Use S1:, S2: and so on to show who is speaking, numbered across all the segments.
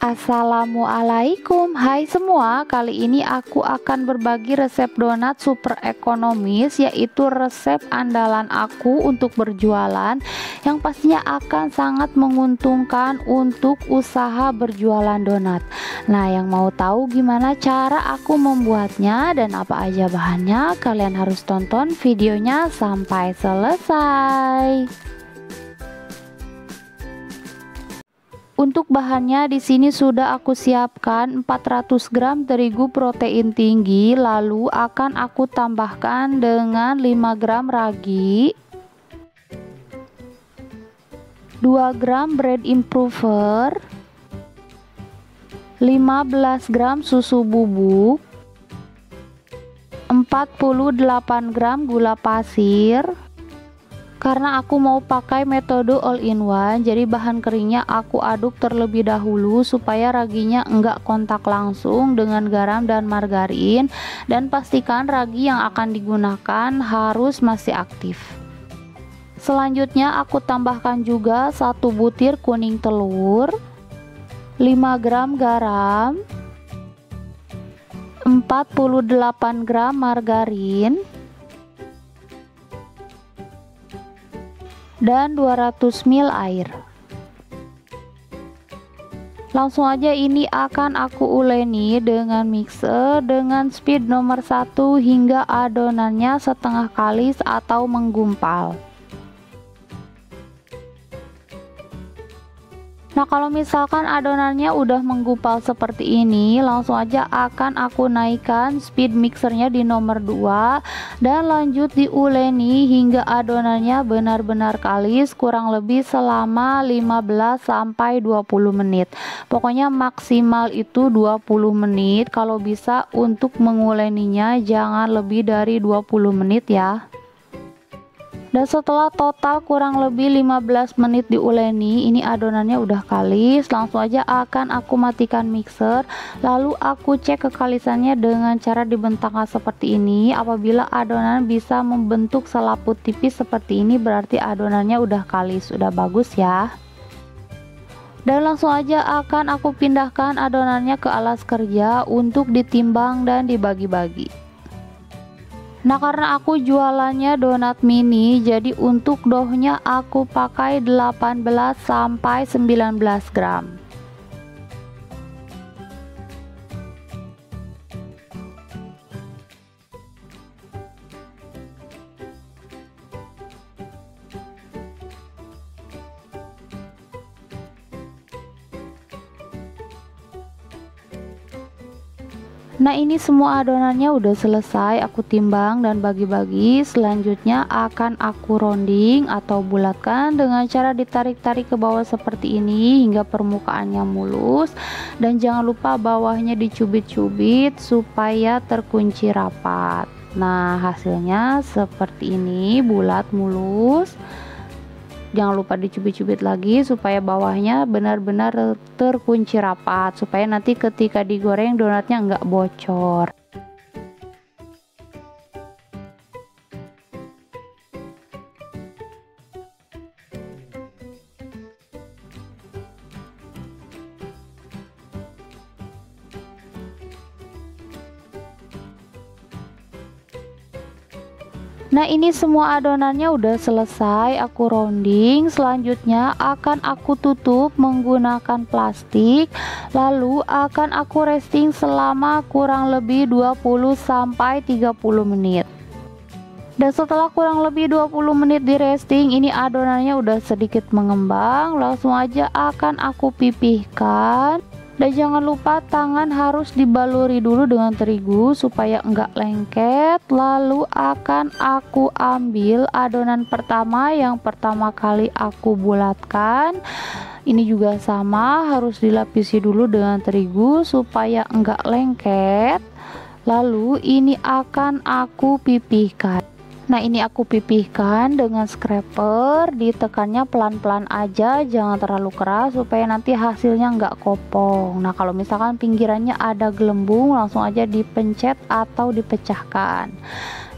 S1: Assalamualaikum, hai semua. Kali ini aku akan berbagi resep donat super ekonomis, yaitu resep andalan aku untuk berjualan yang pastinya akan sangat menguntungkan untuk usaha berjualan donat. Nah, yang mau tahu gimana cara aku membuatnya dan apa aja bahannya, kalian harus tonton videonya sampai selesai. Untuk bahannya di sini sudah aku siapkan 400 gram terigu protein tinggi, lalu akan aku tambahkan dengan 5 gram ragi, 2 gram bread improver, 15 gram susu bubuk, 48 gram gula pasir. Karena aku mau pakai metode all in one, jadi bahan keringnya aku aduk terlebih dahulu supaya raginya enggak kontak langsung dengan garam dan margarin, dan pastikan ragi yang akan digunakan harus masih aktif. Selanjutnya aku tambahkan juga 1 butir kuning telur, 5 gram garam, 48 gram margarin, dan 200 ml air. Langsung aja ini akan aku uleni dengan mixer dengan speed nomor 1 hingga adonannya setengah kalis atau menggumpal. Nah, kalau misalkan adonannya udah menggumpal seperti ini, langsung aja akan aku naikkan speed mixernya di nomor 2 dan lanjut diuleni hingga adonannya benar-benar kalis, kurang lebih selama 15-20 menit. Pokoknya maksimal itu 20 menit, kalau bisa untuk menguleninya jangan lebih dari 20 menit ya. Dan setelah total kurang lebih 15 menit diuleni, ini adonannya udah kalis. Langsung aja akan aku matikan mixer, lalu aku cek kekalisannya dengan cara dibentangkan seperti ini. Apabila adonan bisa membentuk selaput tipis seperti ini, berarti adonannya udah kalis, udah bagus ya. Dan langsung aja akan aku pindahkan adonannya ke alas kerja untuk ditimbang dan dibagi-bagi. Nah, karena aku jualannya donat mini, jadi untuk doughnya aku pakai 18-19 gram. Nah, ini semua adonannya udah selesai aku timbang dan bagi-bagi. Selanjutnya akan aku rounding atau bulatkan dengan cara ditarik-tarik ke bawah seperti ini hingga permukaannya mulus, dan jangan lupa bawahnya dicubit-cubit supaya terkunci rapat. Nah, hasilnya seperti ini, bulat mulus. Jangan lupa dicubit-cubit lagi supaya bawahnya benar-benar terkunci rapat, supaya nanti ketika digoreng donatnya nggak bocor. Nah, ini semua adonannya udah selesai aku rounding. Selanjutnya akan aku tutup menggunakan plastik, lalu akan aku resting selama kurang lebih 20-30 menit. Dan setelah kurang lebih 20 menit di resting, ini adonannya udah sedikit mengembang. Langsung aja akan aku pipihkan. Dan jangan lupa tangan harus dibaluri dulu dengan terigu supaya enggak lengket. Lalu akan aku ambil adonan pertama yang pertama kali aku bulatkan. Ini juga sama, harus dilapisi dulu dengan terigu supaya enggak lengket. Lalu ini akan aku pipihkan. Nah, ini aku pipihkan dengan scraper, ditekannya pelan-pelan aja, jangan terlalu keras supaya nanti hasilnya nggak kopong. Nah, kalau misalkan pinggirannya ada gelembung, langsung aja dipencet atau dipecahkan.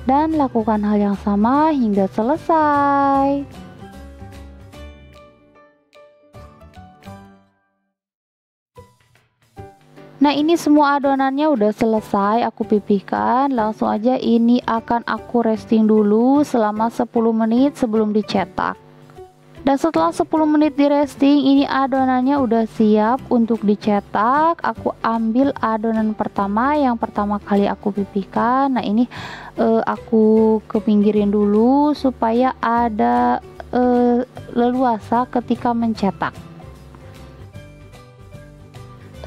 S1: Dan lakukan hal yang sama hingga selesai. Nah, ini semua adonannya udah selesai aku pipihkan. Langsung aja ini akan aku resting dulu selama 10 menit sebelum dicetak. Dan setelah 10 menit di resting, ini adonannya udah siap untuk dicetak. Aku ambil adonan pertama yang pertama kali aku pipihkan. Nah, ini aku kepinggirin dulu supaya ada leluasa ketika mencetak.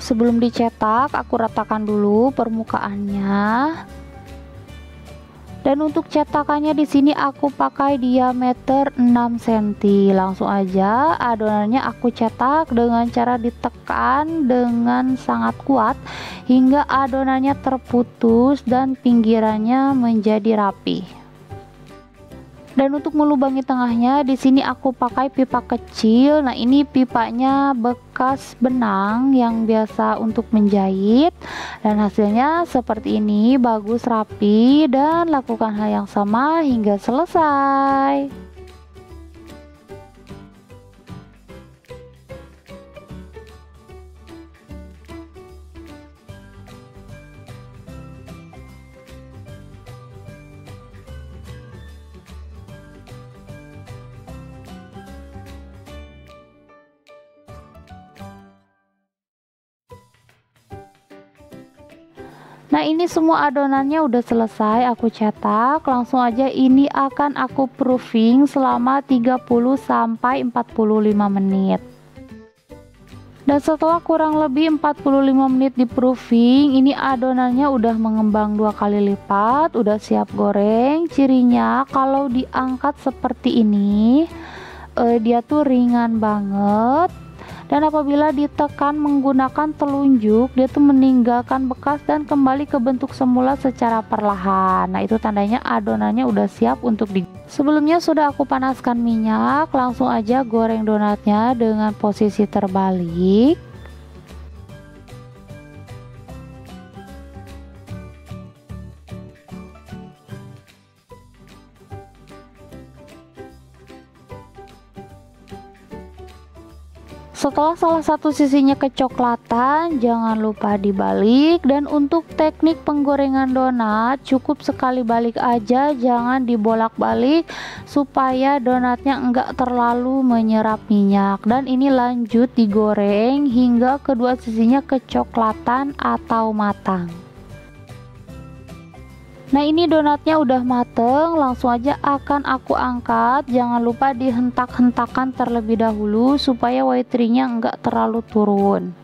S1: Sebelum dicetak, aku ratakan dulu permukaannya. Dan untuk cetakannya di sini aku pakai diameter 6 cm. Langsung aja adonannya aku cetak dengan cara ditekan dengan sangat kuat hingga adonannya terputus dan pinggirannya menjadi rapi. Dan untuk melubangi tengahnya di sini aku pakai pipa kecil. Nah, ini pipanya bekas benang yang biasa untuk menjahit, dan hasilnya seperti ini, bagus, rapi, dan lakukan hal yang sama hingga selesai. Nah, ini semua adonannya udah selesai aku cetak. Langsung aja ini akan aku proofing selama 30-45 menit. Dan setelah kurang lebih 45 menit di proofing, ini adonannya udah mengembang 2 kali lipat, udah siap goreng. Cirinya kalau diangkat seperti ini, dia tuh ringan banget. Dan apabila ditekan menggunakan telunjuk, dia tuh meninggalkan bekas dan kembali ke bentuk semula secara perlahan. Nah, itu tandanya adonannya udah siap untuk Sebelumnya sudah aku panaskan minyak, langsung aja goreng donatnya dengan posisi terbalik. Setelah salah satu sisinya kecoklatan, jangan lupa dibalik. Dan untuk teknik penggorengan donat, cukup sekali balik aja, jangan dibolak-balik supaya donatnya enggak terlalu menyerap minyak. Dan ini lanjut digoreng hingga kedua sisinya kecoklatan atau matang. Nah, ini donatnya udah mateng, langsung aja akan aku angkat. Jangan lupa dihentak-hentakan terlebih dahulu supaya white nya enggak terlalu turun.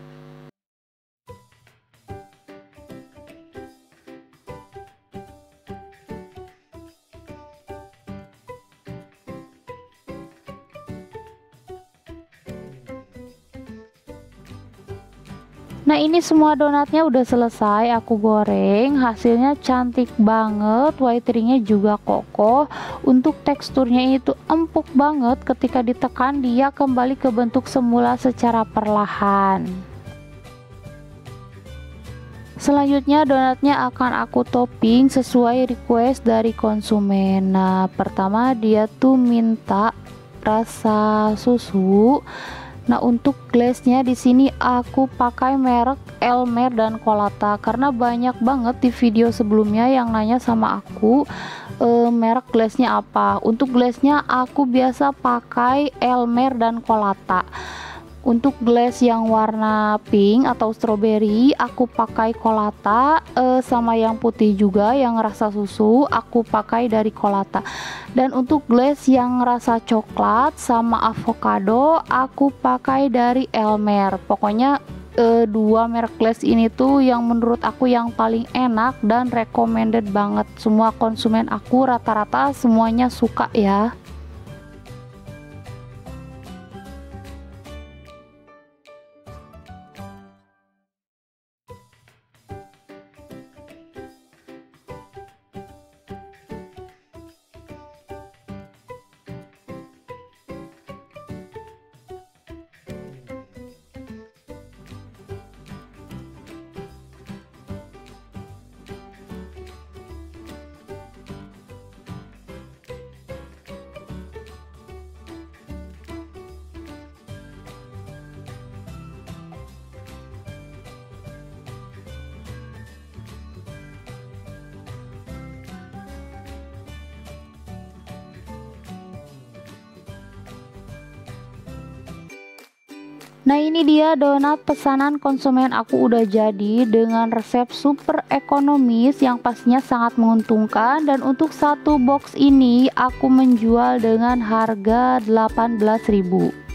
S1: Nah, ini semua donatnya udah selesai aku goreng. Hasilnya cantik banget, white nya juga kokoh. Untuk teksturnya itu empuk banget, ketika ditekan dia kembali ke bentuk semula secara perlahan. Selanjutnya donatnya akan aku topping sesuai request dari konsumen. Nah, pertama dia tuh minta rasa susu. Nah, untuk glassnya di sini aku pakai merek Elmer dan Colata karena banyak banget di video sebelumnya yang nanya sama aku merek glassnya apa. Untuk glassnya aku biasa pakai Elmer dan Colata. Untuk glass yang warna pink atau strawberry aku pakai Colata, sama yang putih juga yang rasa susu aku pakai dari Colata. Dan untuk glass yang rasa coklat sama avocado aku pakai dari Elmer. Pokoknya dua merek glass ini tuh yang menurut aku yang paling enak dan recommended banget. Semua konsumen aku rata-rata semuanya suka ya. Nah, ini dia donat pesanan konsumen aku udah jadi dengan resep super ekonomis yang pastinya sangat menguntungkan, dan untuk satu box ini aku menjual dengan harga 18.000.